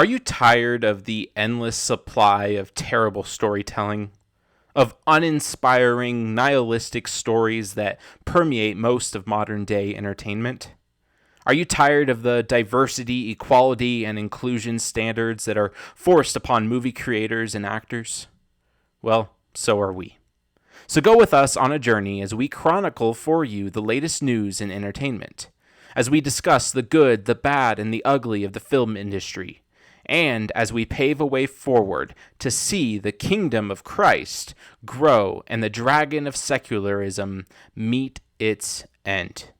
Are you tired of the endless supply of terrible storytelling? Of uninspiring, nihilistic stories that permeate most of modern day entertainment? Are you tired of the diversity, equality, and inclusion standards that are forced upon movie creators and actors? Well, so are we. So go with us on a journey as we chronicle for you the latest news in entertainment, as we discuss the good, the bad, and the ugly of the film industry, and as we pave a way forward to see the kingdom of Christ grow and the dragon of secularism meet its end.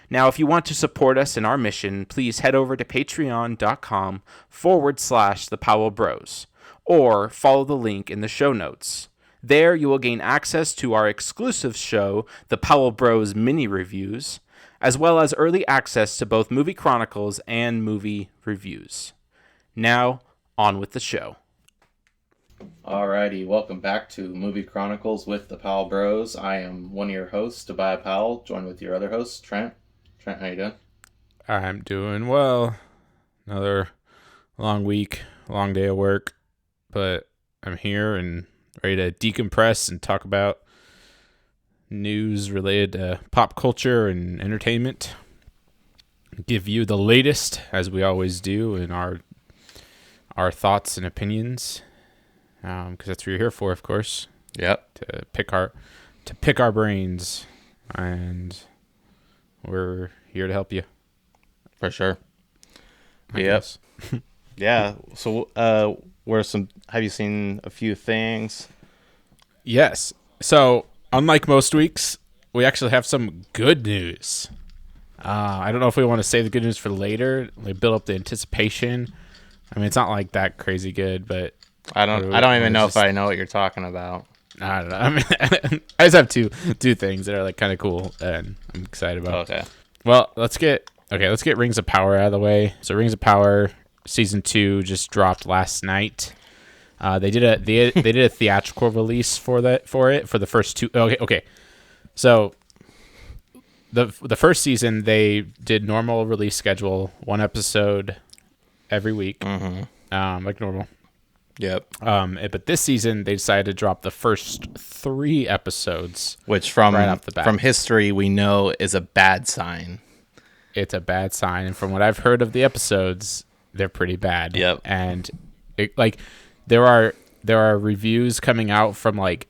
Now, if you want to support us in our mission, please head over to patreon.com/The Powell Bros, or follow the link in the show notes. There you will gain access to our exclusive show, The Powell Bros Mini Reviews, as well as early access to both Movie Chronicles and movie reviews. Now, on with the show. Alrighty, welcome back to Movie Chronicles with the Powell Bros. I am one of your hosts, Tobiah Powell, joined with your other host, Trent. Trent, how you doing? I'm doing well. Another long week, long day of work, but I'm here and ready to decompress and talk about news related to pop culture and entertainment. Give you the latest, as we always do, in our thoughts and opinions, because that's what you're here for, of course. Yep. To pick our brains, and we're here to help you. For sure. I Yep. guess. Yeah. So, have you seen a few things? Yes. So, unlike most weeks, we actually have some good news. I don't know if we want to save the good news for later, like build up the anticipation. I mean, it's not like that crazy good, but I don't even know if I know what you're talking about. I don't know. I mean, I just have two things that are like kind of cool and I'm excited about. Okay. Well, let's get Rings of Power out of the way. So Rings of Power season 2 just dropped last night. They did a theatrical release for the first two. Okay. So the first season they did normal release schedule, one episode every week, like normal. Yep. But this season they decided to drop the first 3 episodes, which from right off the bat. From history we know is a bad sign. It's a bad sign, and from what I've heard of the episodes, they're pretty bad. Yep. And there are reviews coming out from like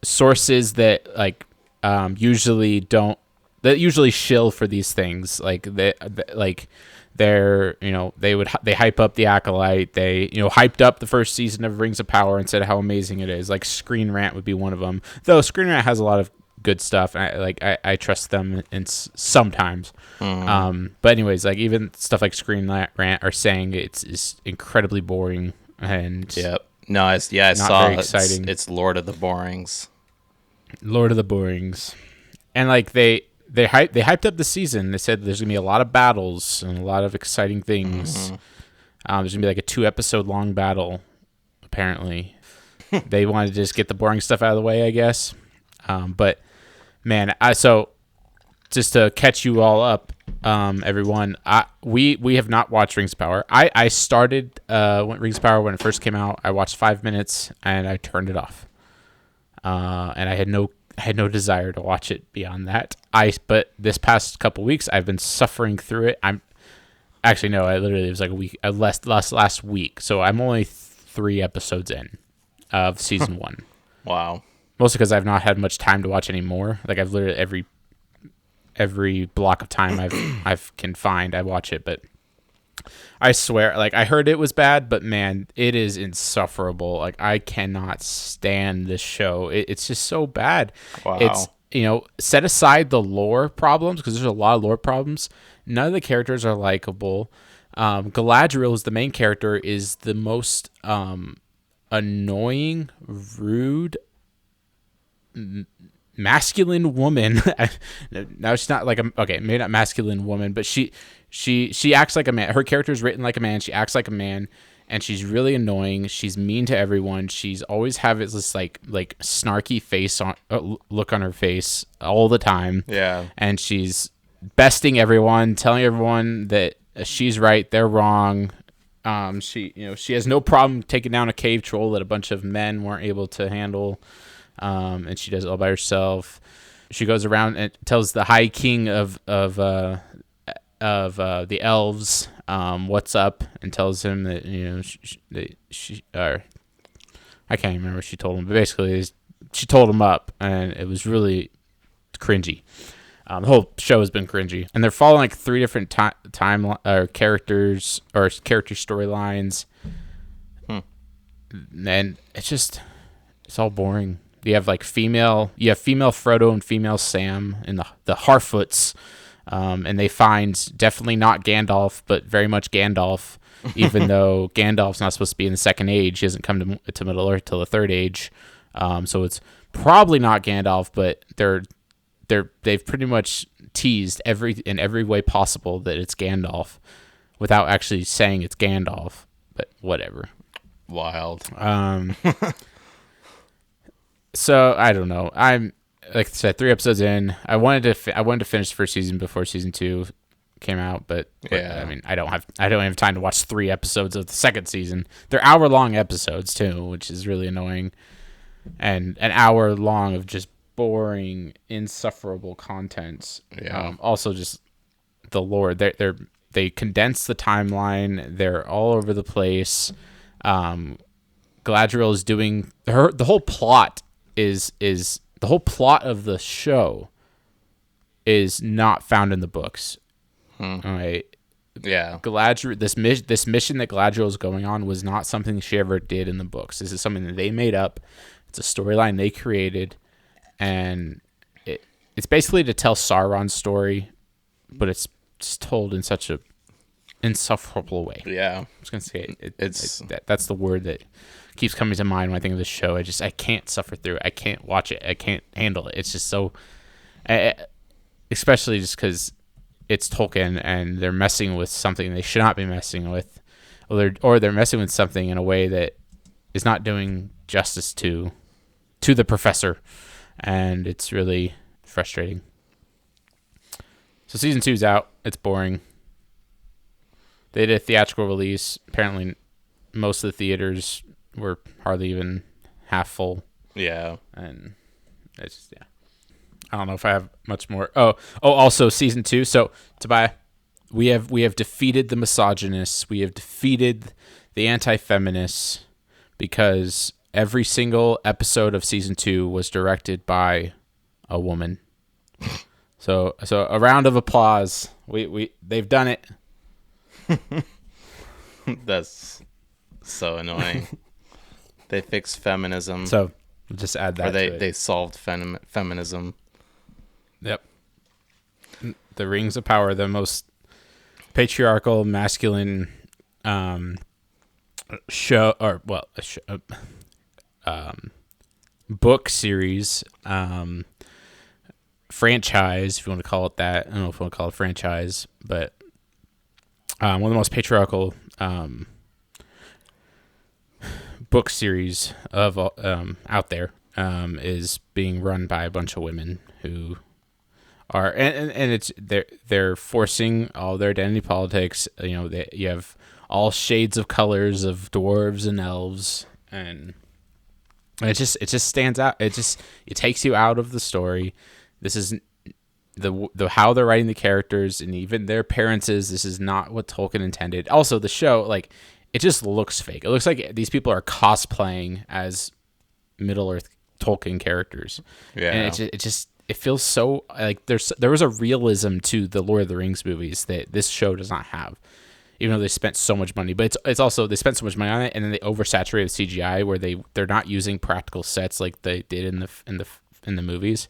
sources that usually shill for these things. They hype up The Acolyte. They hyped up the first season of Rings of Power and said how amazing it is. Like Screen Rant would be one of them. Though Screen Rant has a lot of good stuff. I trust them sometimes. But anyways, like even stuff like Screen Rant are saying it's incredibly boring and yep. No, I saw very exciting. It's Lord of the Borings. Lord of the Borings. And like they hyped up the season. They said there's gonna be a lot of battles and a lot of exciting things. There's gonna be like a 2-episode long battle. Apparently, they wanted to just get the boring stuff out of the way, I guess. But man, so just to catch you all up, everyone, we have not watched Rings of Power. I started Rings of Power when it first came out. I watched 5 minutes and I turned it off. And I had no desire to watch it beyond that. But this past couple weeks, I've been suffering through it. It was like a week, last week. So I'm only 3 episodes in of season 1. Wow. Mostly because I've not had much time to watch anymore. Like I've literally every block of time I can find, I watch it. But I swear, like I heard it was bad, but man, it is insufferable. Like I cannot stand this show. It's just so bad. Wow. It's set aside the lore problems, because there's a lot of lore problems. None of the characters are likable. Galadriel, is the main character, is the most annoying, rude, masculine woman. Now she's not like maybe not masculine woman, but she acts like a man. Her character is written like a man. She acts like a man, and she's really annoying. She's mean to everyone. She's always have this like snarky face on look on her face all the time. Yeah, and she's besting everyone, telling everyone that she's right, they're wrong. She has no problem taking down a cave troll that a bunch of men weren't able to handle, and she does it all by herself. She goes around and tells the High King of the elves what's up, and tells him that I can't remember what she told him, but basically she told him up, and it was really cringy. The whole show has been cringy, and they're following like 3 different characters or character storylines, and it's all boring. You have female Frodo and female Sam and the Harfoots, and they find definitely not Gandalf, but very much Gandalf, even though Gandalf's not supposed to be in the Second Age. He hasn't come to Middle Earth till the Third Age, so it's probably not Gandalf, but they've pretty much teased in every way possible that it's Gandalf without actually saying it's Gandalf, but whatever. Wild. So I don't know. I'm, like I said, 3 episodes in. I wanted to finish the first season before season 2 came out, but I mean, I don't have time to watch 3 episodes of the second season. They're hour-long episodes too, which is really annoying, and an hour long of just boring, insufferable content. Also, just the lore. They condense the timeline. They're all over the place. Galadriel is doing the whole plot is the whole plot of the show is not found in the books. All right. Yeah. Galadriel, this mission that Galadriel is going on was not something she ever did in the books. This is something that they made up. It's a storyline they created. And it's basically to tell Sauron's story, but it's told in such a insufferable way. Yeah, I was gonna say that's the word that keeps coming to mind when I think of this show. I can't suffer through it. I can't watch it. I can't handle it. It's just so, especially just because it's Tolkien and they're messing with something they should not be messing with, or they're messing with something in a way that is not doing justice to the professor. And it's really frustrating. So season 2's out. It's boring. They did a theatrical release. Apparently, most of the theaters were hardly even half full. Yeah. And it's just, I don't know if I have much more. Also season 2. So Tobiah, we have defeated the misogynists. We have defeated the anti-feminists because every single episode of season 2 was directed by a woman. So a round of applause. They've done it. That's so annoying. They fixed feminism. So we'll just add that. Or they solved feminism. Yep. The Rings of Power, the most patriarchal, masculine show, or well, book series, franchise, if you want to call it that. I don't know if you want to call it franchise, but one of the most patriarchal book series of out there is being run by a bunch of women who are and it's they're forcing all their identity politics. You have all shades of colors of dwarves and elves, and it just stands out. It takes you out of the story. This is the how they're writing the characters and even their appearances. This is not what Tolkien intended. Also, the show, it just looks fake. It looks like these people are cosplaying as Middle Earth Tolkien characters. Yeah, and it feels so like there was a realism to the Lord of the Rings movies that this show does not have. Even though they spent so much money, but it's also they spent so much money on it, and then they oversaturated CGI where they're not using practical sets like they did in the movies,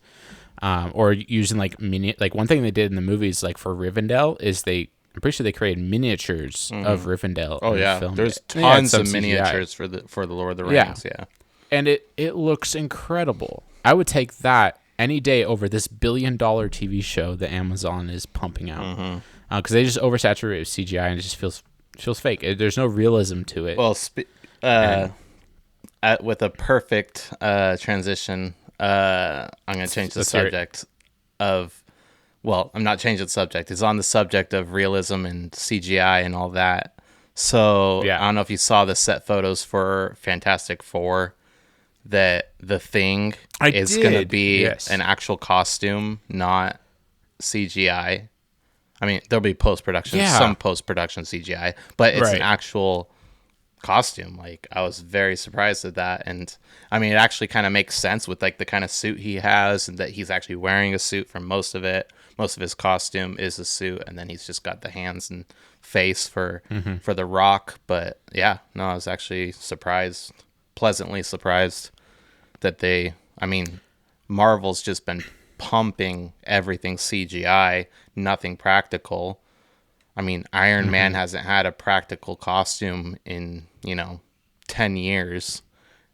or using one thing they did in the movies for Rivendell is I'm pretty sure they created miniatures of Rivendell. Oh yeah, there's tons of miniatures for the Lord of the Rings. Yeah. And it looks incredible. I would take that any day over this $1 billion TV show that Amazon is pumping out. Because they just oversaturate with CGI and it just feels fake. There's no realism to it. Well, with a perfect transition, I'm going to change the subject of... Well, I'm not changing the subject. It's on the subject of realism and CGI and all that. So Yeah. I don't know if you saw the set photos for Fantastic Four. That the Thing is going to be an actual costume, not CGI. I mean, there'll be post-production, some post-production CGI, but it's an actual costume. Like, I was very surprised at that. And I mean, it actually kind of makes sense with like the kind of suit he has, and that he's actually wearing a suit for most of it. Most of his costume is a suit, and then he's just got the hands and face for the Rock. But yeah, no, I was actually pleasantly surprised that Marvel's just been pumping everything CGI, nothing practical. I mean, Iron Man hasn't had a practical costume in, 10 years.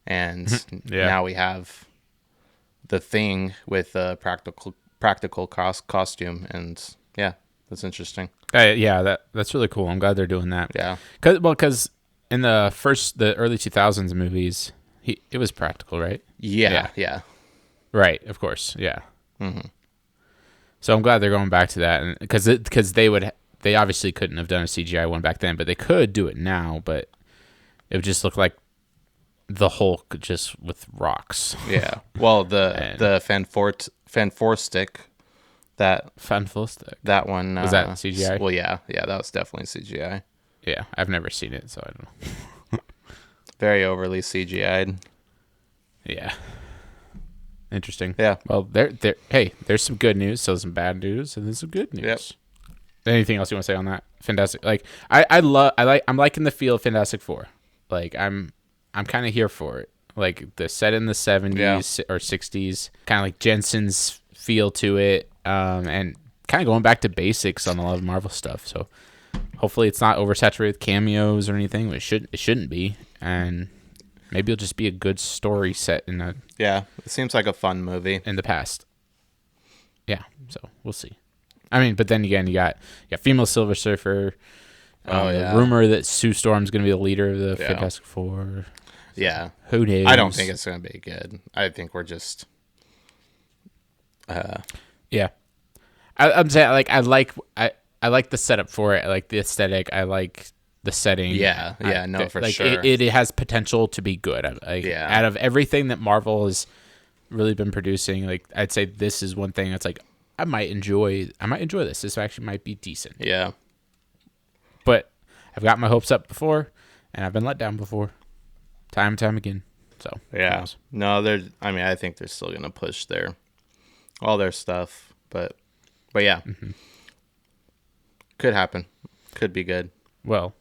And now we have the Thing with a practical costume. And yeah, that's interesting. That's really cool. I'm glad they're doing that. Yeah. Because in the early 2000s movies, it was practical, right? Yeah. Right, of course, yeah. Mm-hmm. So I'm glad they're going back to that, and because they obviously couldn't have done a CGI one back then, but they could do it now. But it would just look like the Hulk just with rocks. Yeah. Well, the Fanforstic, that one was that CGI? Well, yeah, that was definitely CGI. Yeah, I've never seen it, so I don't know. Very overly CGI'd. Yeah. Interesting. Yeah. Well, there's some good news, so some bad news, and then some good news. Yep. Anything else you want to say on that? Fantastic. Like I'm liking the feel of Fantastic Four. Like I'm kind of here for it. Like the set in the 70s or 60s, kind of like Jensen's feel to it, and kind of going back to basics on a lot of Marvel stuff. So hopefully it's not oversaturated with cameos or anything. It shouldn't be, and maybe it'll just be a good story set in a it seems like a fun movie in the past. Yeah, so we'll see. I mean, but then again, you got female Silver Surfer. The rumor that Sue Storm's going to be the leader of the Fantastic Four. Yeah, who knows? I don't think it's going to be good. I think we're just. I'm saying I like the setup for it. I like the aesthetic. I like the setting. For sure. It has potential to be good. Out of everything that Marvel has really been producing, like I'd say this is one thing that's like I might enjoy this. This actually might be decent. Yeah. But I've got my hopes up before, and I've been let down before, time and time again. So yeah, no, I think they're still gonna push all their stuff, but yeah, could happen, could be good. Well,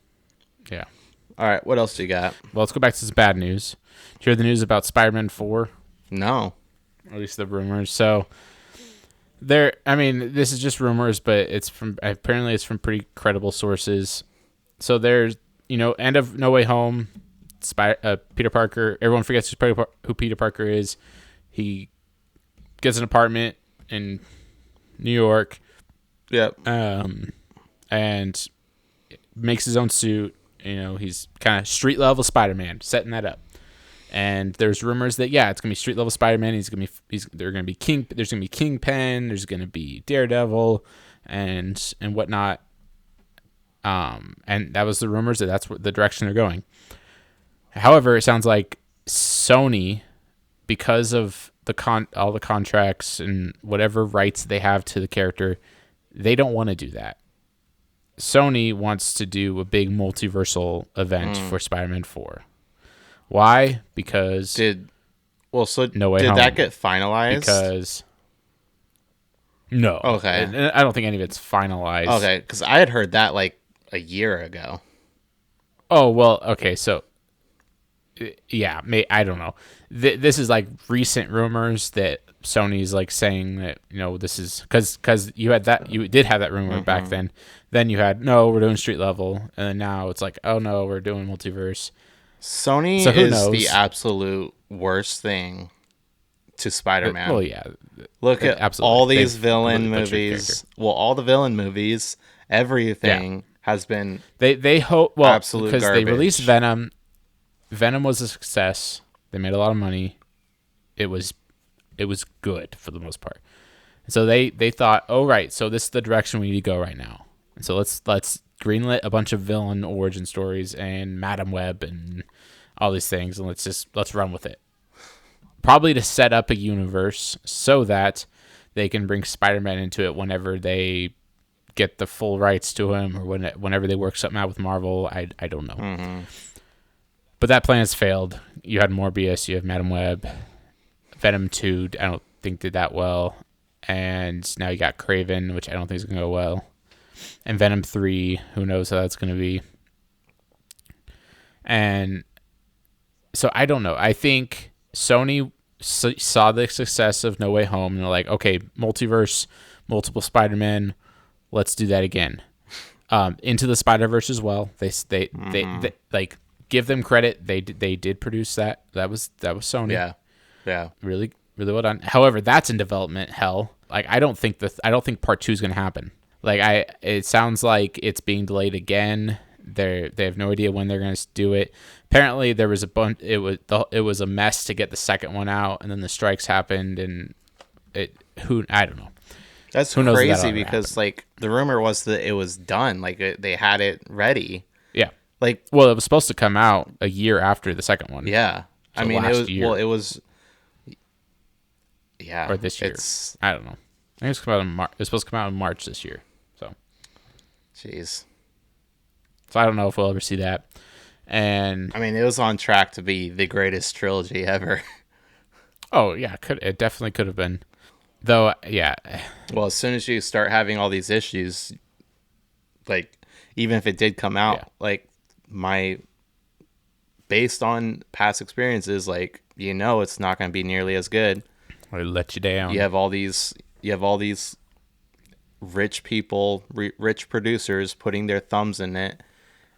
yeah. All right, what else do you got? Well, let's go back to some bad news. Did you hear the news about Spider-Man 4? No, or at least the rumors. So this is just rumors, but apparently it's from pretty credible sources. So there's, end of No Way Home, Peter Parker. Everyone forgets who Peter Parker is. He gets an apartment in New York. Yep. And makes his own suit. He's kind of street level Spider-Man, setting that up. And there's rumors that it's gonna be street level Spider-Man. There's gonna be Kingpin. There's gonna be Daredevil, and whatnot. And that was the rumors that's the direction they're going. However, it sounds like Sony, because of all the contracts and whatever rights they have to the character, they don't want to do that. Sony wants to do a big multiversal event for Spider-Man 4. Why? Because No Way Home. Did that get finalized? Because no. Okay. And I don't think any of it's finalized. Okay, because I had heard that like a year ago. Oh well. Okay, so yeah, I don't know. This is like recent rumors that Sony's like saying that this is because you did have that rumor back then. Then you had we're doing street level, and then now it's like no, we're doing multiverse. Sony is the absolute worst thing to Spider-Man. Well, yeah. Look at all these villain movies. Well, all the villain movies, everything has been they hope absolute because garbage. They released Venom. Venom was a success. They made a lot of money. It was good for the most part. So they thought, right, so this is the direction we need to go right now. And so let's greenlit a bunch of villain origin stories and Madam Web and all these things, and let's run with it. Probably to set up a universe so that they can bring Spider-Man into it whenever they get the full rights to him, or whenever they work something out with Marvel. I don't know. Mm-hmm. But that plan has failed. You had Morbius, you have Madam Web, Venom 2, I don't think did that well. And now you got Kraven, which I don't think is going to go well. And Venom 3, who knows how that's going to be. And so I don't know. I think Sony saw the success of No Way Home and they're like, okay, multiverse, multiple Spider-Man, let's do that again. Into the Spider-Verse as well. They like, give them credit. They did produce that. That was Sony. Yeah. Really, really well done. However, that's in development hell. Like, I don't think part 2 is going to happen. Like, it sounds like it's being delayed again. They have no idea when they're going to do it. Apparently, there was it was a mess to get the second one out, and then the strikes happened, and I don't know. That's crazy because like the rumor was that it was done, like they had it ready. Yeah. Like, well, it was supposed to come out a year after the second one. Yeah. So I mean, it was. Yeah. Or this year. I don't know. I think it's supposed to come out in March this year. So. Jeez. So I don't know if we'll ever see that. And I mean, it was on track to be the greatest trilogy ever. Oh yeah, it definitely could have been. Though, yeah. Well, as soon as you start having all these issues, like, even if it did come out, like, based on past experiences, like, it's not going to be nearly as good. Or let you down. You have all these rich people, rich producers putting their thumbs in it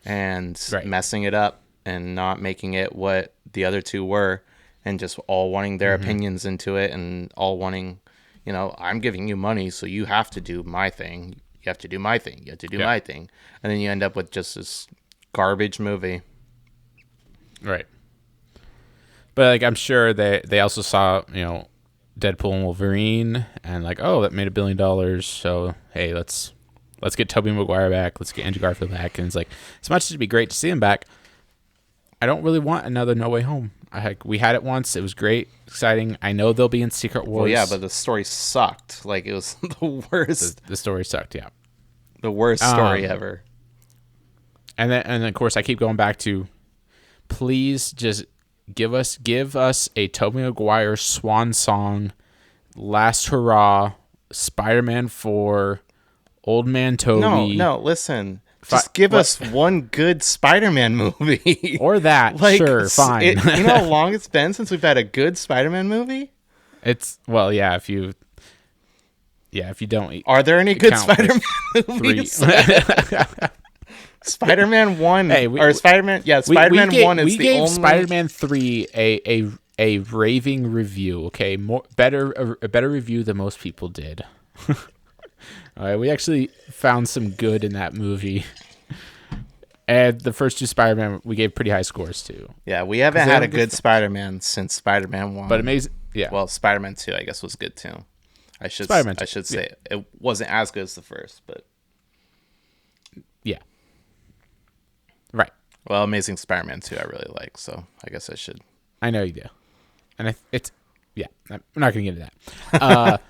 and messing it up and not making it what the other two were, and just all wanting their opinions into it and all wanting, I'm giving you money, so you have to do my thing. You have to do my thing. You have to do my thing. And then you end up with just this garbage movie. Right. But like, I'm sure they also saw, Deadpool and Wolverine and like, oh, that made $1 billion. So, hey, let's get Tobey Maguire back. Let's get Andrew Garfield back. And it's like, as much as it'd be great to see him back, I don't really want another No Way Home. We had it once. It was great, exciting. I know they'll be in Secret Wars. Well, yeah, but the story sucked. Like, it was the worst. The story sucked, yeah. The worst story ever. And then of course I keep going back to, please just give us a Tobey Maguire swan song, last hurrah, Spider-Man 4, Old Man Tobey. No, listen. Just give us one good Spider-Man movie. Or that, like, sure, fine. You know how long it's been since we've had a good Spider-Man movie? It's, well, yeah, if you don't. Are there any good Spider-Man movies? Spider-Man 1 Spider-Man 1 is the only. We gave Spider-Man 3 a raving review, okay? A better review than most people did. All right, we actually found some good in that movie. And the first two Spider-Man we gave pretty high scores to. Yeah, we haven't had a good Spider-Man since Spider-Man 1. But amazing, yeah. Well, Spider-Man 2 I guess was good too. I should say it wasn't as good as the first, but yeah. Right. Well, Amazing Spider-Man 2 I really like, so I guess I should. I know you do. And I'm not going to get into that.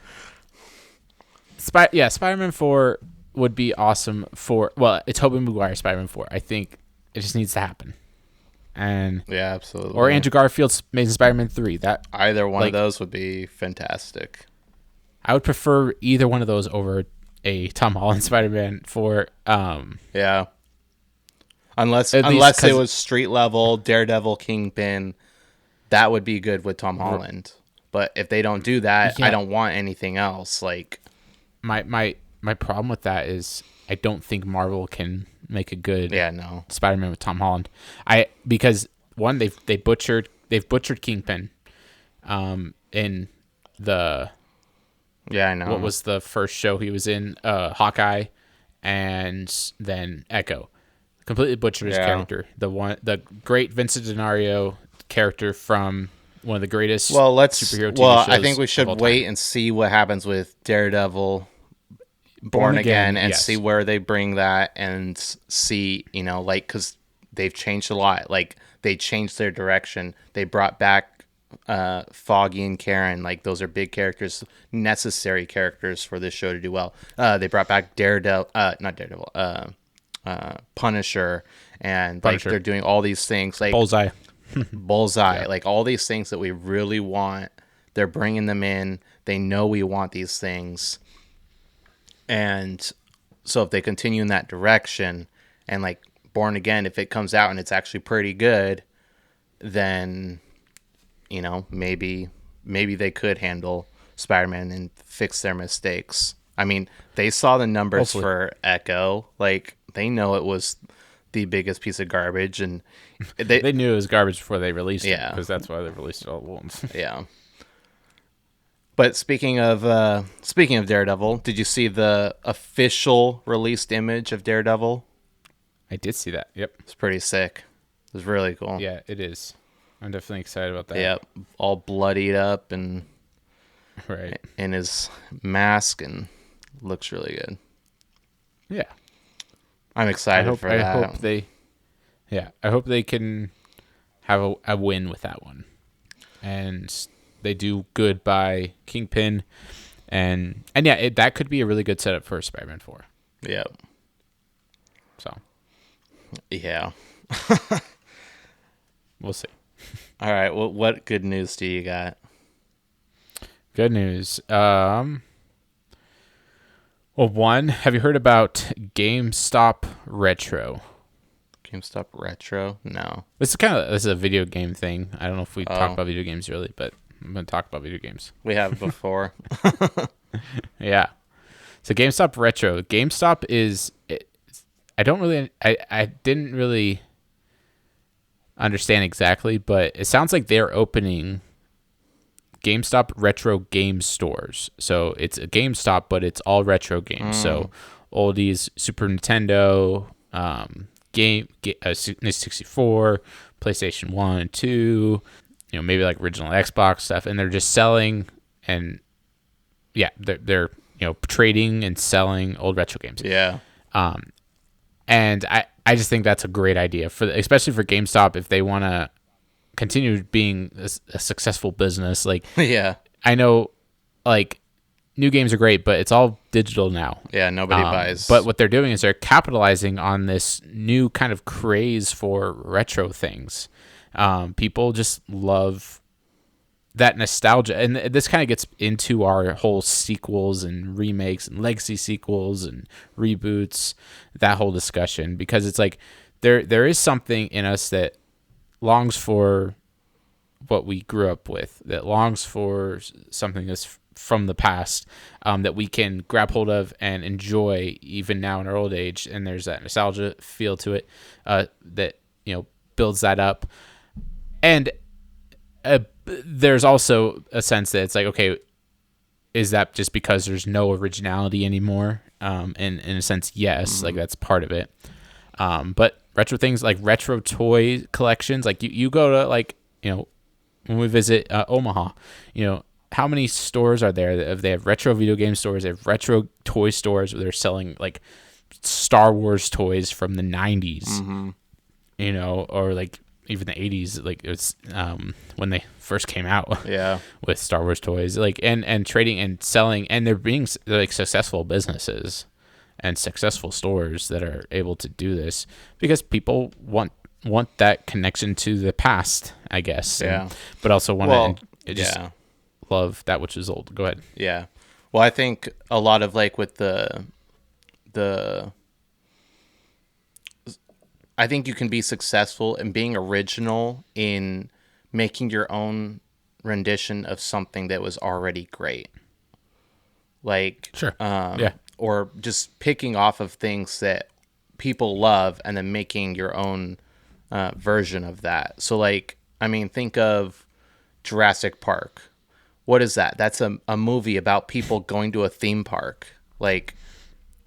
Spider-Man 4 would be awesome it's Tobey Maguire Spider-Man 4. I think it just needs to happen. And yeah, absolutely. Or Andrew Garfield's Amazing Spider-Man 3. That either one of those would be fantastic. I would prefer either one of those over a Tom Holland Spider-Man 4. Yeah. Unless it was street level Daredevil Kingpin, that would be good with Tom Holland. But if they don't do that, I don't want anything else. Like my problem with that is I don't think Marvel can make a good Spider-Man with Tom Holland. Because one, they've butchered Kingpin in the I know. What was the first show he was in? Hawkeye, and then Echo. Completely butchered his character. The great Vincent D'Onofrio character from one of the greatest superhero TV shows. I think we should wait and see what happens with Daredevil. Born Again and yes. see where they bring that and see, like, because they've changed a lot. Like, they changed their direction. They brought back Foggy and Karen. Like, those are big characters, necessary characters for this show to do well. They brought back Punisher, and like they're doing all these things like Bullseye, yeah. Like all these things that we really want. They're bringing them in. They know we want these things. And so if they continue in that direction and like Born Again, if it comes out and it's actually pretty good, then, maybe they could handle Spider-Man and fix their mistakes. I mean, they saw the numbers for Echo. Like, they know it was the biggest piece of garbage. And they knew it was garbage before they released it. Yeah. Because that's why they released it all at once. Yeah. But speaking of Daredevil, did you see the official released image of Daredevil? I did see that. Yep. It's pretty sick. It was really cool. Yeah, it is. I'm definitely excited about that. Yep. All bloodied up and right in his mask, and looks really good. Yeah. I'm excited for that. I hope they can have a win with that one. And they do good by Kingpin, and yeah, that could be a really good setup for Spider-Man 4. Yeah. So. Yeah. We'll see. All right. Well, what good news do you got? Good news. Well, one, have you heard about GameStop Retro? GameStop Retro? No. This is a video game thing. I don't know if we talk about video games really, but I'm going to talk about video games. We have before. Yeah. So GameStop Retro. GameStop is... I didn't really understand exactly, but it sounds like they're opening GameStop Retro Game Stores. So it's a GameStop, but it's all retro games. So oldies, Super Nintendo, N64, PlayStation 1 and 2, maybe like original Xbox stuff, and they're just selling and they're trading and selling old retro games. Yeah. And I just think that's a great idea especially for GameStop if they want to continue being a successful business. Like, yeah, I know, like, new games are great, but it's all digital now. Yeah, nobody buys. But what they're doing is they're capitalizing on this new kind of craze for retro things. People just love that nostalgia, and this kind of gets into our whole sequels and remakes and legacy sequels and reboots, that whole discussion, because it's like there is something in us that longs for what we grew up with, that longs for something that's from the past, that we can grab hold of and enjoy even now in our old age. And there's that nostalgia feel to it that builds that up. And there's also a sense that it's like, okay, is that just because there's no originality anymore? And in a sense, yes, like that's part of it. But retro things like retro toy collections, like you go to, like, when we visit Omaha, how many stores are there? They have retro video game stores, they have retro toy stores where they're selling like Star Wars toys from the 90s, or like even the 80s, like it's when they first came out. Yeah. With Star Wars toys, like and trading and selling, and they're like successful businesses and successful stores that are able to do this because people want that connection to the past, I guess. Yeah. But also want to just love that which is old. Go ahead. Yeah. Well, I think a lot of like with I think you can be successful in being original in making your own rendition of something that was already great. Like, sure. Or just picking off of things that people love and then making your own version of that. So, like, I mean, think of Jurassic Park. What is that? That's a movie about people going to a theme park. Like,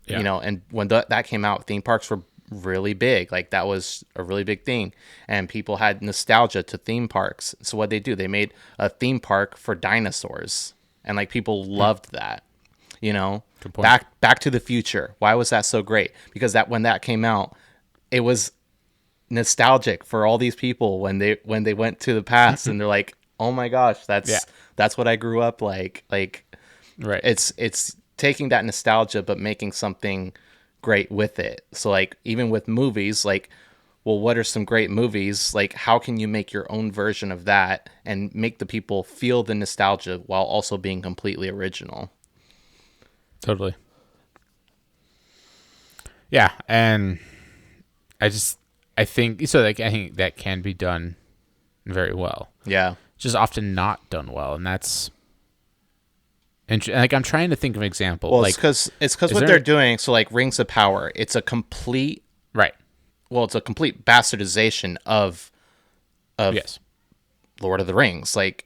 and when that came out, theme parks were really big. Like, that was a really big thing. And people had nostalgia to theme parks. So what they do, they made a theme park for dinosaurs. And, like, people loved that, Good point. Back to the Future. Why was that so great? Because when that came out, it was nostalgic for all these people when they went to the past and they're like, oh my gosh, that's what I grew up like. Right. It's taking that nostalgia but making something great with it. So like even with movies, like, well, what are some great movies? Like, how can you make your own version of that and make the people feel the nostalgia while also being completely original? Totally. Yeah, and I think that can be done very well. Yeah. Just often not done well, and that's like I'm trying to think of an example. Well, like, it's because what they're doing. So like Rings of Power, it's a complete right. Well, it's a complete bastardization of yes. Lord of the Rings. Like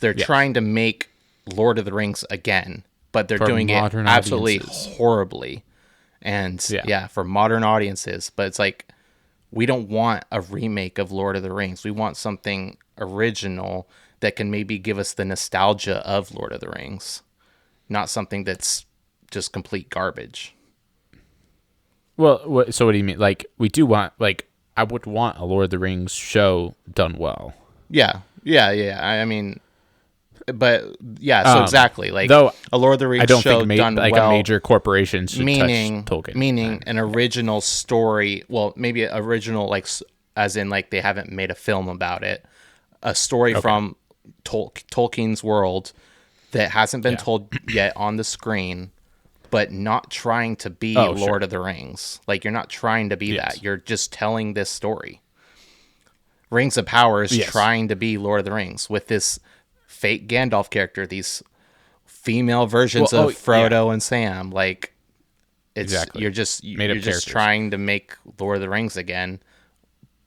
they're trying to make Lord of the Rings again, but they're doing it absolutely horribly. And for modern audiences, but it's like, we don't want a remake of Lord of the Rings. We want something original that can maybe give us the nostalgia of Lord of the Rings, not something that's just complete garbage. Well, so what do you mean? Like, we do want, like, I would want a Lord of the Rings show done well. Yeah. I mean, but yeah, so exactly. Like, though a Lord of the Rings show done like well. A major corporation should touch Tolkien. Meaning an original story. Well, maybe original, like, as in, like, they haven't made a film about it. A story from Tolkien's world that hasn't been told yet on the screen, but not trying to be Lord of the Rings. Like, you're not trying to be that. You're just telling this story. Rings of Power is trying to be Lord of the Rings with this fake Gandalf character, these female versions of Frodo and Sam. Like, it's you're just trying to make Lord of the Rings again,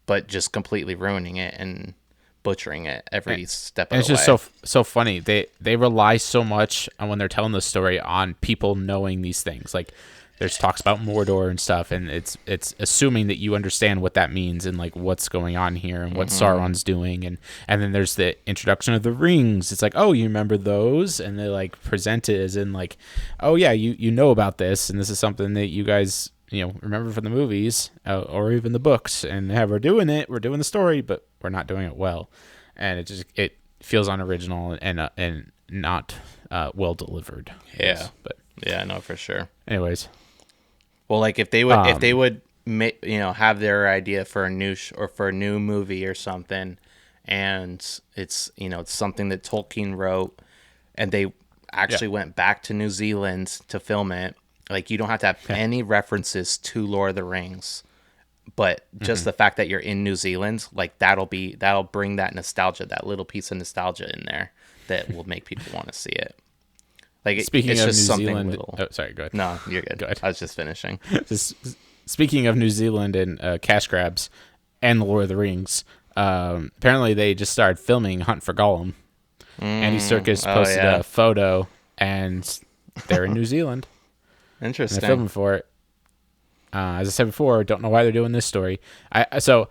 but just completely ruining it and butchering it every step of the way. It's just so funny. They rely so much on, when they're telling the story, on people knowing these things. Like, there's talks about Mordor and stuff, and it's assuming that you understand what that means and like what's going on here and what Sauron's doing, and then there's the introduction of the rings. It's like, oh, you remember those, and they like present it as in like, oh yeah, you know about this, and this is something that you guys remember from the movies or even the books, and we're doing the story, but we're not doing it well, and it feels unoriginal and not well delivered. Yeah, but yeah, no, for sure. Anyways. Well, like if they would have their idea for a new for a new movie or something, and it's it's something that Tolkien wrote, and they actually went back to New Zealand to film it. Like, you don't have to have any references to Lord of the Rings, but just the fact that you're in New Zealand, like, that'll bring that nostalgia, that little piece of nostalgia in there that will make people want to see it. Like, speaking it's of just New something Zealand, little. Oh, sorry, go ahead. No, you're good. Go ahead. I was just finishing. Speaking of New Zealand and cash grabs and the Lord of the Rings, apparently they just started filming Hunt for Gollum. Andy Serkis posted a photo, and they're in New Zealand. Interesting. And they're filming for it. As I said before, don't know why they're doing this story. So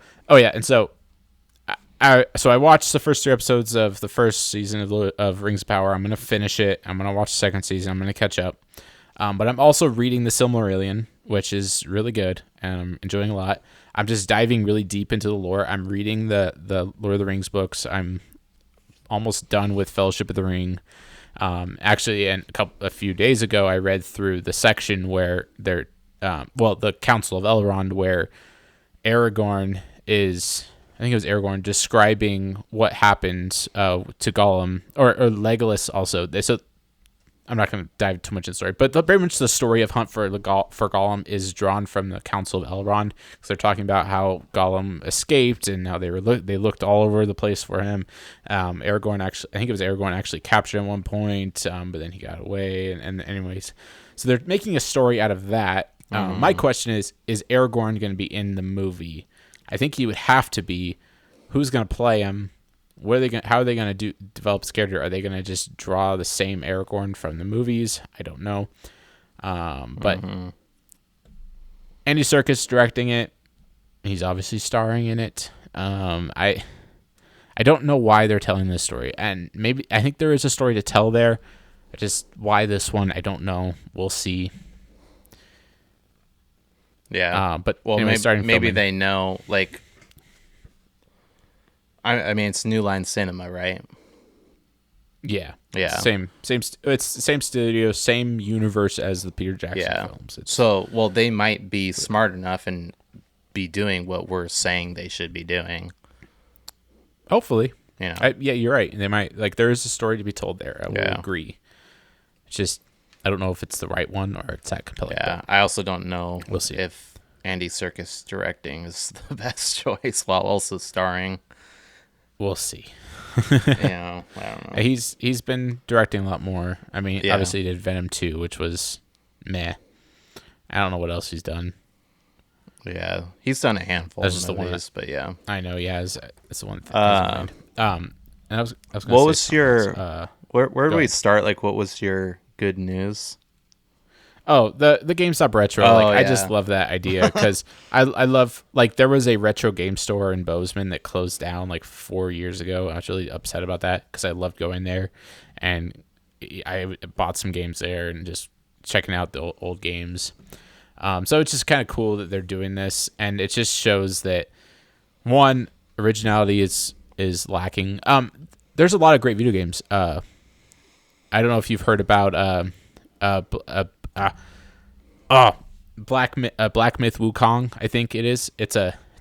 I watched the first 3 episodes of the first season of Rings of Power. I'm going to finish it. I'm going to watch the second season. I'm going to catch up. But I'm also reading The Silmarillion, which is really good, and I'm enjoying a lot. I'm just diving really deep into the lore. I'm reading the Lord of the Rings books. I'm almost done with Fellowship of the Ring. Actually, and a few days ago, I read through the section where they're, the Council of Elrond, where Aragorn is... I think it was Aragorn describing what happened to Gollum, or Legolas also. So I'm not going to dive too much in the story, but very much the story of Hunt for Gollum is drawn from the Council of Elrond, because they're talking about how Gollum escaped and how they looked all over the place for him. Aragorn actually, I think it was Aragorn actually captured him at one point, but then he got away. And anyways, so they're making a story out of that. My question is Aragorn going to be in the movie? I think he would have to be. Who's going to play him? How are they going to develop his character? Are they going to just draw the same Aragorn from the movies? I don't know. But Andy Serkis directing it. He's obviously starring in it. I don't know why they're telling this story, and maybe I think there is a story to tell there, Just why this one, I don't know. We'll see. Yeah. But well, anyway, maybe they know, like, I mean, it's New Line Cinema, right? Yeah. Yeah. It's the same studio, same universe as the Peter Jackson films. So, they might be smart enough and be doing what we're saying they should be doing. Hopefully. Yeah. Yeah, you're right. They might, like, there is a story to be told there. I will agree. It's just, I don't know if it's the right one or it's that compelling. Yeah. I also don't know we'll see if Andy Serkis directing is the best choice while also starring. We'll see. I don't know. He's been directing a lot more. I mean, obviously he did Venom 2, which was meh. I don't know what else he's done. Yeah, he's done a handful of movies, but yeah. I know, yeah, it's the one thing. And I was gonna what say was your where do we start? Like, what was your good news? Oh, the GameStop retro. I just love that idea because I love, like, there was a retro game store in Bozeman that closed down like 4 years ago. I was really upset about that because I loved going there, and I bought some games there and just checking out the old games. So it's just kind of cool that they're doing this, and it just shows that, one, originality is lacking. There's a lot of great video games. I don't know if you've heard about Black Myth Wukong, I think it is. It's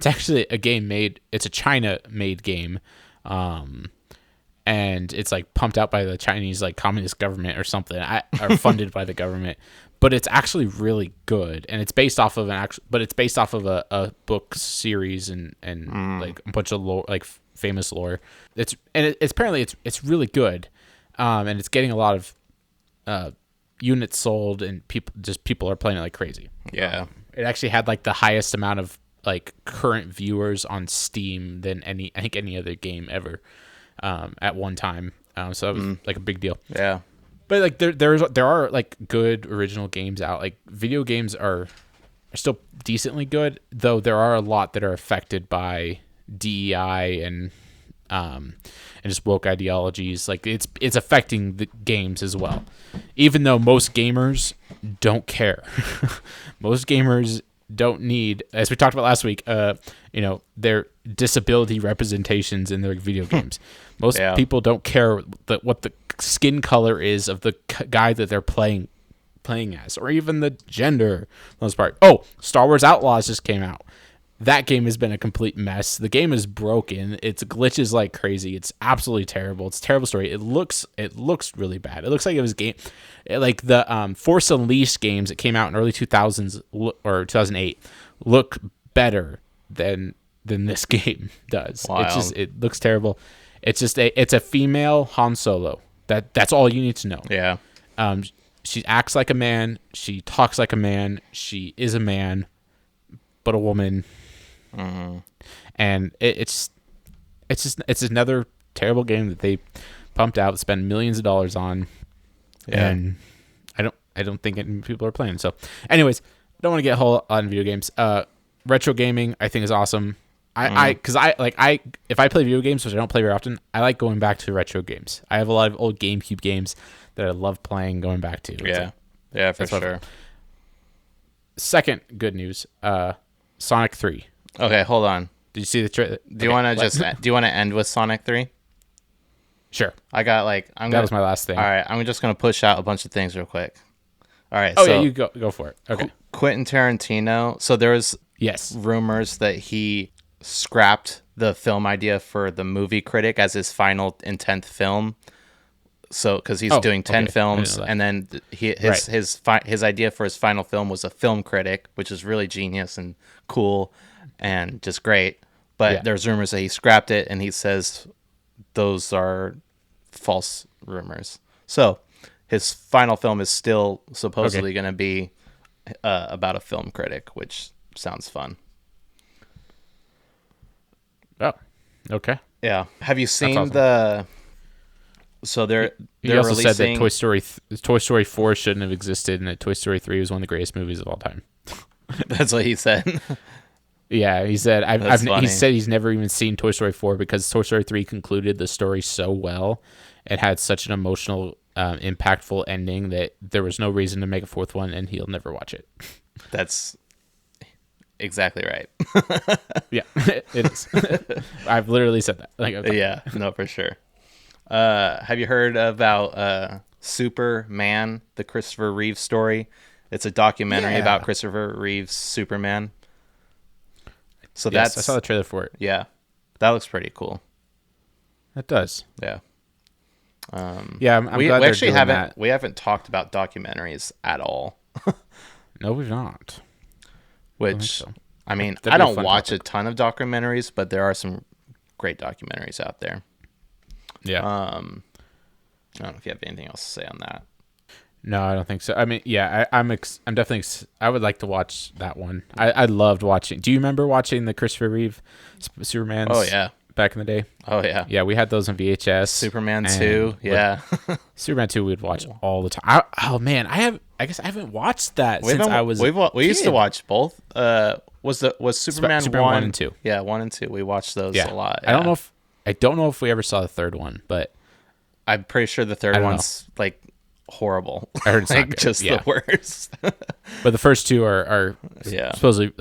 actually a game it's a China made game. And it's like pumped out by the Chinese, like, communist government or something, or funded by the government. But it's actually really good, and it's based off of a book series and like a bunch of lore, like famous lore. It's apparently really good, and it's getting a lot of units sold, and people are playing it like crazy. Yeah, it actually had like the highest amount of like current viewers on Steam than any other game ever at one time. So that was like a big deal. Yeah. But like there are like good original games out. Like, video games are still decently good, though there are a lot that are affected by DEI and just woke ideologies. Like, it's affecting the games as well. Even though most gamers don't care. Most gamers don't need, as we talked about last week, their disability representations in their video games. Most people don't care what the skin color is of the guy that they're playing as, or even the gender, for the most part. Oh, Star Wars Outlaws just came out. That game has been a complete mess. The game is broken. It's glitches like crazy. It's absolutely terrible. It's a terrible story. It looks really bad. It looks like it was like the Force Unleashed games that came out in early 2000s or 2008 look better than this game does. Wild. It looks terrible. It's a female Han Solo. That's all you need to know. Yeah. She acts like a man. She talks like a man. She is a man, but a woman. Mm-hmm. And it's another terrible game that they pumped out, spent millions of dollars on, and I don't think people are playing. So, anyways, I don't want to get whole on video games. Retro gaming, I think, is awesome. Because if I play video games, which I don't play very often, I like going back to retro games. I have a lot of old GameCube games that I love playing, going back to. Yeah, for sure. Second good news, Sonic 3. Okay, hold on. Did you see the trailer? Do you want to end with Sonic 3? Sure. I got that was my last thing. All right, I'm just going to push out a bunch of things real quick. All right. Oh, yeah, you go for it. Okay. Quentin Tarantino. So there was rumors that he scrapped the film idea for the Movie Critic as his final and 10th film. So, because he's doing 10 films, and then his idea for his final film was a film critic, which is really genius and cool and just great. But there's rumors that he scrapped it, and he says those are false rumors. So his final film is still supposedly going to be about a film critic, which sounds fun. Oh, okay. Yeah. Have you seen the? So they're also releasing... said that Toy Story 4 shouldn't have existed, and that Toy Story 3 was one of the greatest movies of all time. That's what he said. Yeah, he said he said he's never even seen Toy Story 4 because Toy Story 3 concluded the story so well. It had such an emotional impactful ending that there was no reason to make a fourth one, and he'll never watch it. That's exactly right. Yeah, it is. I've literally said that. Yeah, no, for sure. Have you heard about Superman, the Christopher Reeve story? It's a documentary about Christopher Reeve's Superman. So I saw the trailer for it. Yeah, that looks pretty cool. It does. Yeah. I'm glad they're doing that. We haven't talked about documentaries at all. No, we've not. Which, I mean, I don't watch a ton of documentaries, but there are some great documentaries out there. Yeah. I don't know if you have anything else to say on that. No, I don't think so. I mean, yeah, I'm definitely. I would like to watch that one. I loved watching. Do you remember watching the Christopher Reeve Supermans? Oh yeah, back in the day. Oh yeah, yeah. We had those on VHS. Superman 2. Yeah, Superman 2. We'd watch all the time. I guess I haven't watched that since I was. We used to watch both. Was Superman 1 and 2? Yeah, 1 and 2. We watched those a lot. Yeah. I don't know if we ever saw the third one, but I'm pretty sure the third one's like horrible. I heard it's like just the worst. But the first two are supposedly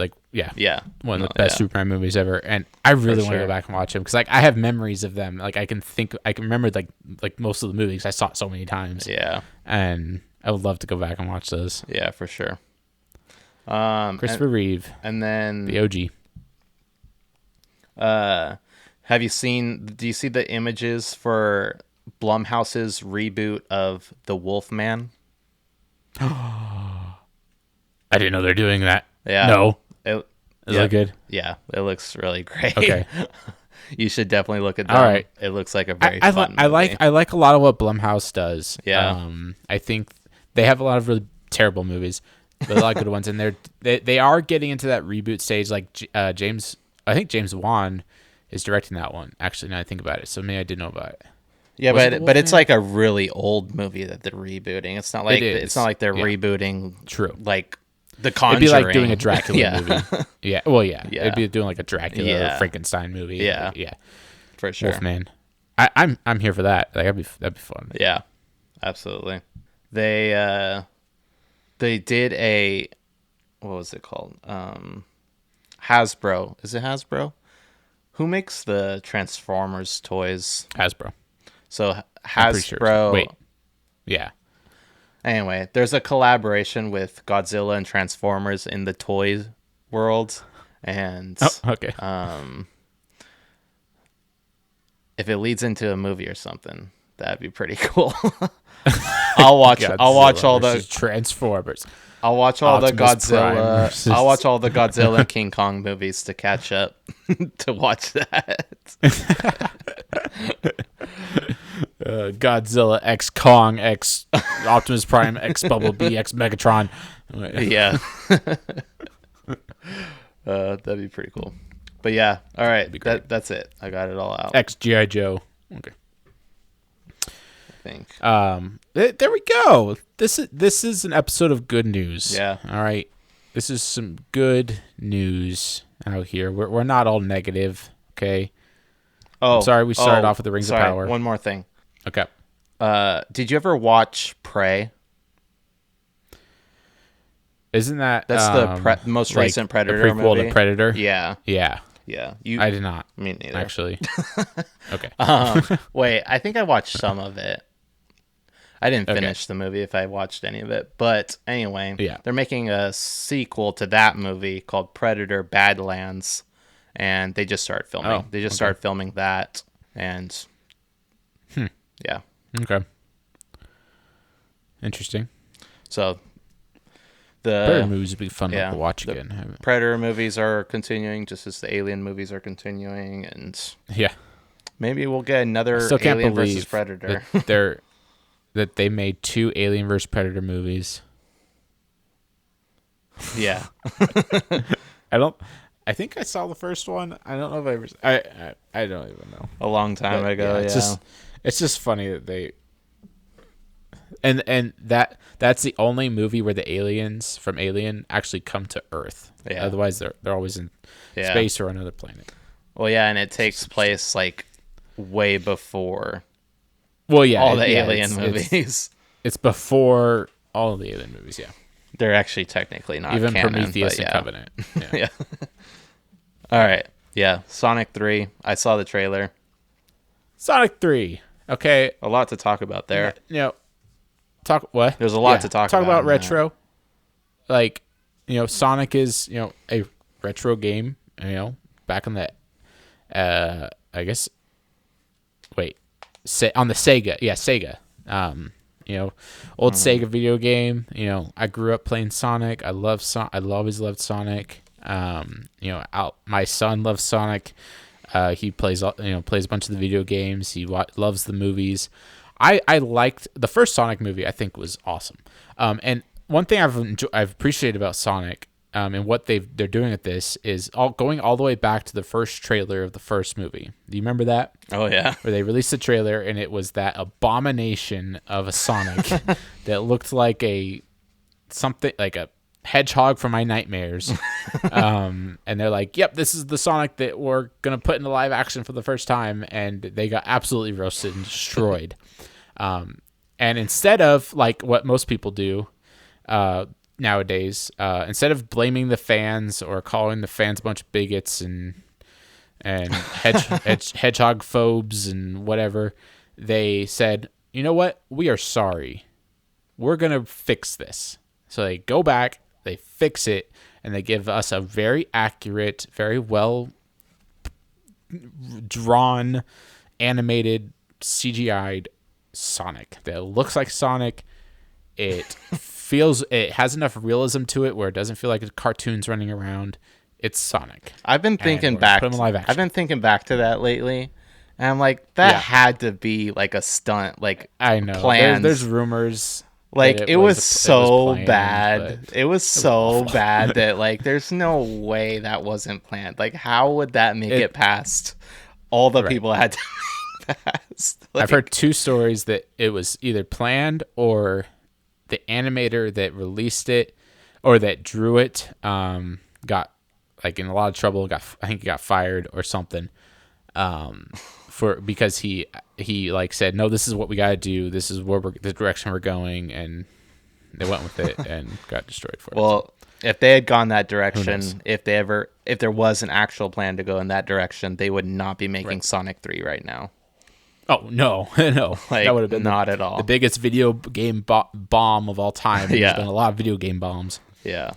one of the best Superman movies ever, and I really want to go back and watch them because I have memories of them. Like I can remember like most of the movies I saw it so many times. Yeah, and I would love to go back and watch those. Yeah, for sure. Christopher Reeve, and then the OG. Do you see the images for Blumhouse's reboot of The Wolfman? I didn't know they're doing that. Yeah. No. Is that good? Yeah, it looks really great. Okay. You should definitely look at that. All right. It looks like a very fun movie. I like a lot of what Blumhouse does. Yeah. I think they have a lot of really terrible movies, but a lot of good ones, and they are getting into that reboot stage. Like James Wan is directing that one. Actually, now I think about it, so maybe I did know about it. Yeah, but it's like a really old movie that they're rebooting. It's not like they're rebooting. True. Like The Conjuring. It'd be like doing a Dracula movie. Yeah. Well, yeah. Yeah. It'd be doing like a Dracula or Frankenstein movie. Yeah. Yeah. For sure. Wolfman. I'm here for that. Like that'd be fun. Yeah. Absolutely. They did a, what was it called? Hasbro. Is it Hasbro? Who makes the Transformers toys? Hasbro. So Hasbro. Sure. Wait. Yeah. Anyway, there's a collaboration with Godzilla and Transformers in the toy world, and okay. If it leads into a movie or something, that'd be pretty cool. I'll watch all the Transformers. I'll watch all the Godzilla. I'll watch all the Godzilla and King Kong movies to catch up to watch that. Godzilla X Kong X Optimus Prime X Bumblebee X Megatron. Yeah. That'd be pretty cool. But yeah, all right. That's it. I got it all out. X G.I. Joe. Okay. I think. There we go. This is an episode of good news. Yeah. All right. This is some good news out here. We're not all negative. Okay. Oh, I'm sorry. We started off with the Rings of Power. One more thing. Okay. Did you ever watch Prey? Isn't that that's the most recent Predator prequel movie? to Predator? Yeah. Yeah. Yeah. I did not. Me neither. Actually. Okay. Wait, I think I watched some of it. I didn't finish the movie if I watched any of it. But anyway, they're making a sequel to that movie called Predator Badlands. And they just started filming. They just started filming that. And yeah. Okay. Interesting. So the Predator movies would be fun to watch again. Predator movies are continuing just as the Alien movies are continuing, and maybe we'll get another Alien versus Predator. That they made 2 Alien vs Predator movies. Yeah. I think I saw the first one. I don't know if I ever. I don't even know. A long time ago. Yeah. It's just funny that they. And that's the only movie where the aliens from Alien actually come to Earth. Yeah. Otherwise, they're always in space or another planet. Well, yeah, and it takes place like way before Well, yeah, all the Alien movies. It's before all of the Alien movies. Yeah, they're actually technically not even canon, Prometheus and Covenant. Yeah. All right. Yeah, Sonic 3. I saw the trailer. Sonic 3. Okay. A lot to talk about there. Talk what? There's a lot to talk about. Talk about retro. Like, Sonic is, a retro game, back in the, I guess, on the Sega. Yeah, Sega. Old Sega video game. I grew up playing Sonic. I always loved Sonic. My son loves Sonic. He plays a bunch of the video games. He loves the movies. I liked the first Sonic movie. I think was awesome. And one thing I've appreciated about Sonic, and what they're doing at this is going all the way back to the first trailer of the first movie. Do you remember that? Oh yeah, where they released the trailer and it was that abomination of a Sonic that looked like something like a hedgehog from my nightmares. And they're like, yep, this is the Sonic that we're gonna put into live action for the first time, and they got absolutely roasted and destroyed. And instead of like what most people do nowadays, instead of blaming the fans or calling the fans a bunch of bigots and hedgehog phobes and whatever, they said, you know what, we are sorry, we're gonna fix this. So they go back, they fix it, and they give us a very accurate, very well drawn, animated, CGI'd Sonic that looks like Sonic. It has enough realism to it where it doesn't feel like a cartoon's running around. It's Sonic. I've been thinking back to that lately, and I'm like, that had to be like a stunt. Like, I know there's rumors. Like, it was so bad. It was so bad that like there's no way that wasn't planned. Like, how would that make it past all the people had to make past? Like, I've heard two stories that it was either planned or the animator that released it or that drew it got like in a lot of trouble. I think he got fired or something. Because he like said, no, this is what we got to do. This is the direction we're going, and they went with it and got destroyed for it. Well, if they had gone that direction, if there was an actual plan to go in that direction, they would not be making Sonic 3 right now. Oh no, no, like, that would have been not at all the biggest video game bomb of all time. There's been a lot of video game bombs. Yeah.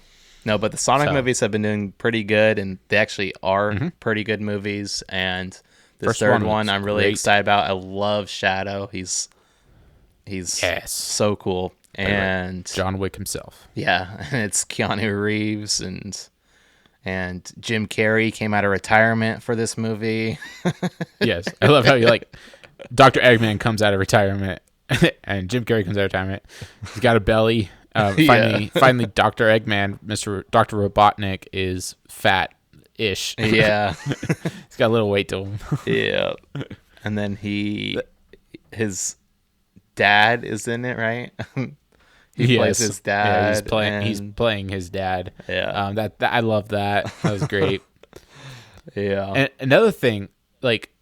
No, but the Sonic movies have been doing pretty good, and they actually are pretty good movies. And the third one I'm really excited about. I love Shadow. He's so cool. And John Wick himself. Yeah, and it's Keanu Reeves and Jim Carrey came out of retirement for this movie. Yes, I love how you like Dr. Eggman comes out of retirement and Jim Carrey comes out of retirement. He's got a belly. Finally, Dr. Eggman, Dr. Robotnik is fat-ish. Yeah. He's got a little weight to him. Yeah. And then his dad is in it, right? He plays his dad. Yeah, he's playing his dad. Yeah. That I love that. That was great. Yeah. And another thing,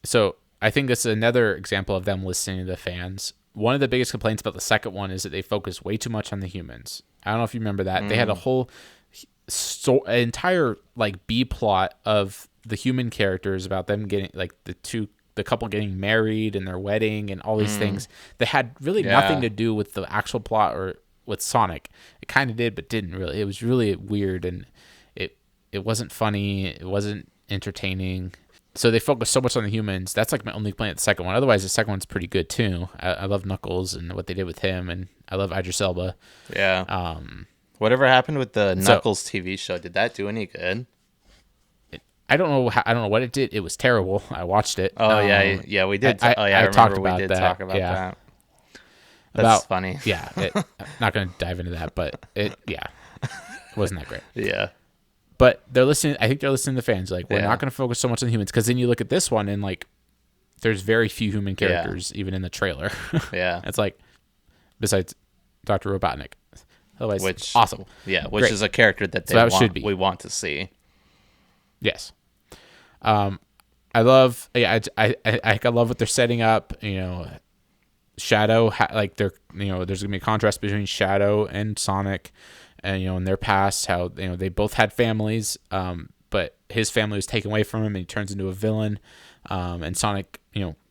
so I think this is another example of them listening to the fans. One of the biggest complaints about the second one is that they focus way too much on the humans. I don't know if you remember that. They had a whole entire B plot of the human characters about them getting the couple getting married and their wedding and all these things that had really nothing to do with the actual plot or with Sonic. It kind of did, but didn't really. It was really weird, and it wasn't funny. It wasn't entertaining. So they focus so much on the humans. That's like my only complaint at the second one. Otherwise, the second one's pretty good too. I love Knuckles and what they did with him, and I love Idris Elba. Yeah. Whatever happened with the Knuckles TV show? Did that do any good? I don't know. I don't know what it did. It was terrible. I watched it. Oh yeah, we did. I remember we did talk about that. That's funny. Yeah, I'm not going to dive into that, but it wasn't that great. Yeah. But they're listening. I think they're listening to the fans. Like, we're not going to focus so much on the humans, because then you look at this one and there's very few human characters even in the trailer. Yeah, it's besides Dr. Robotnik. Otherwise, awesome. Yeah, which is a character that we want to see. Yes. I love. I love what they're setting up. Shadow, there's gonna be a contrast between Shadow and Sonic, and in their past, how they both had families, but his family was taken away from him, and he turns into a villain, and Sonic,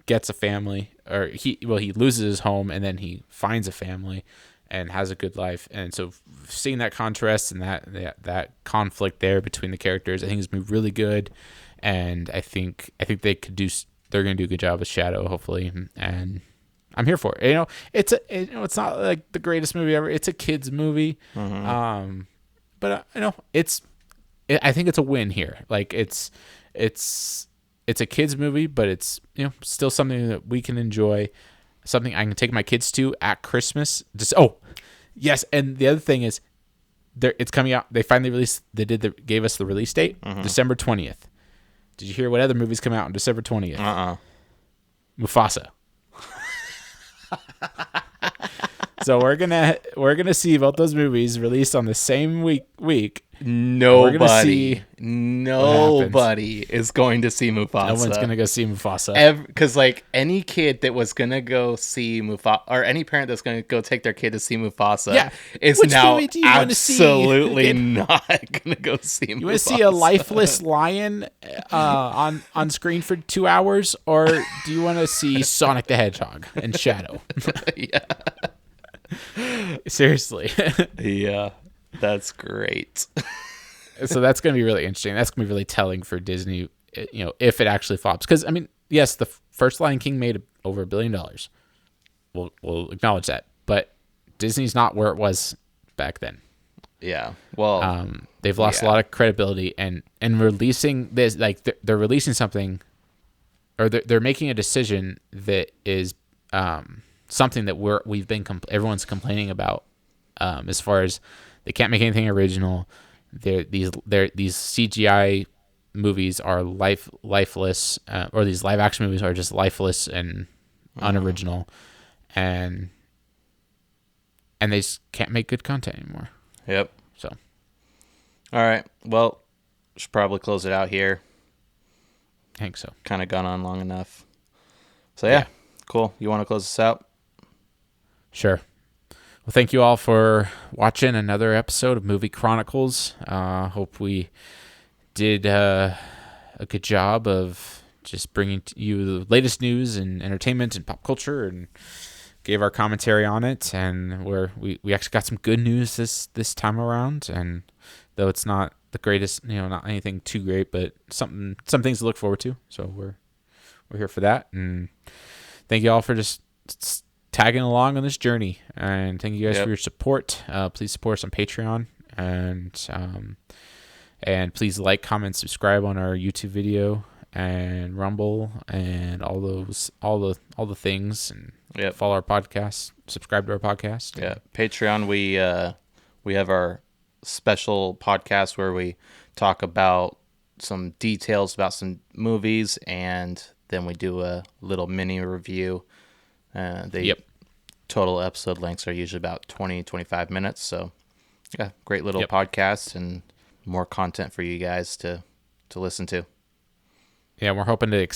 gets a family, or he loses his home, and then he finds a family, and has a good life, and so seeing that contrast and that conflict there between the characters, I think is gonna be really good, and I think they're gonna do a good job with Shadow, hopefully, and I'm here for it. It's not like the greatest movie ever. It's a kids movie, but I think it's a win here. Like it's a kids movie, but it's still something that we can enjoy, something I can take my kids to at Christmas. Yes, and the other thing is, it's coming out. They finally released. Gave us the release date, December 20th. Did you hear what other movies come out on December 20th? Mufasa. So we're gonna see both those movies released on the same week. Nobody is going to see Mufasa. No one's gonna go see Mufasa. Because any kid that was gonna go see Mufasa, or any parent that's gonna go take their kid to see Mufasa, is now absolutely not gonna go see Mufasa. You want to see a lifeless lion on screen for 2 hours, or do you want to see Sonic the Hedgehog and Shadow? Yeah. Seriously. Yeah, that's great. So that's going to be really interesting. That's going to be really telling for Disney, if it actually flops. Because, yes, the first Lion King made over $1 billion. We'll acknowledge that. But Disney's not where it was back then. Yeah. Well, they've lost a lot of credibility. And releasing this, they're releasing something, or they're making a decision that is something that everyone's complaining about, as far as they can't make anything original. These CGI movies are lifeless, or these live action movies are just lifeless and unoriginal, and they just can't make good content anymore. Yep. So, all right. Well, should probably close it out here. I think so. Kind of gone on long enough. So yeah. Cool. You want to close this out? Sure. Well, thank you all for watching another episode of Movie Chronicles. Hope we did a good job of just bringing you the latest news and entertainment and pop culture, and gave our commentary on it. And we actually got some good news this time around. And though it's not the greatest, not anything too great, but some things to look forward to. So we're here for that. And thank you all for just tagging along on this journey, and thank you guys for your support. Please support us on Patreon, and please like, comment, subscribe on our YouTube video and Rumble and all the things, and follow our podcast, subscribe to our podcast. Yeah, Patreon. We have our special podcast where we talk about some details about some movies, and then we do a little mini review. Total episode lengths are usually about 20-25 minutes. So, yeah, great little podcast, and more content for you guys to listen to. Yeah, we're hoping to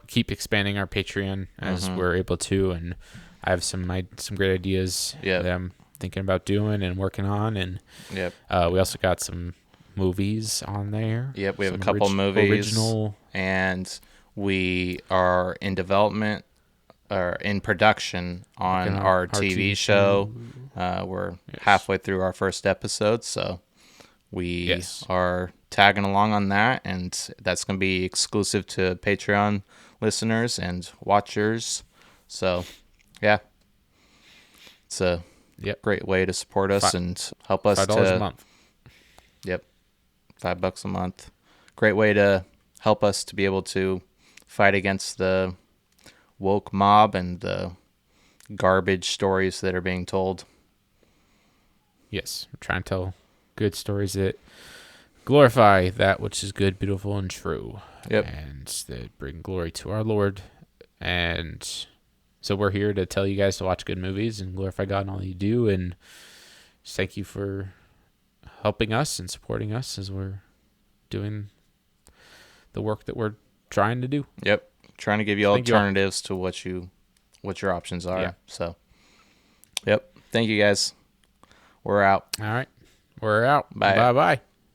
keep expanding our Patreon as we're able to, and I have some great ideas that I'm thinking about doing and working on, and we also got some movies on there. Yep, we have a couple movies, original, and we are in development. Or in production on our TV show. We're halfway through our first episode, so we are tagging along on that, and that's going to be exclusive to Patreon listeners and watchers. So, yeah, it's a great way to support us and help us $5 a month. Yep, $5 a month. Great way to help us to be able to fight against the woke mob and the garbage stories that are being told. Yes, we're trying to tell good stories that glorify that which is good, beautiful, and true. Yep. And that bring glory to our Lord. And so we're here to tell you guys to watch good movies and glorify God in all you do. And just thank you for helping us and supporting us as we're doing the work that we're trying to do. Yep. Trying to give you alternatives to what you what your options are. Yeah. So, yep. Thank you guys. We're out. All right. We're out. Bye. Bye-bye.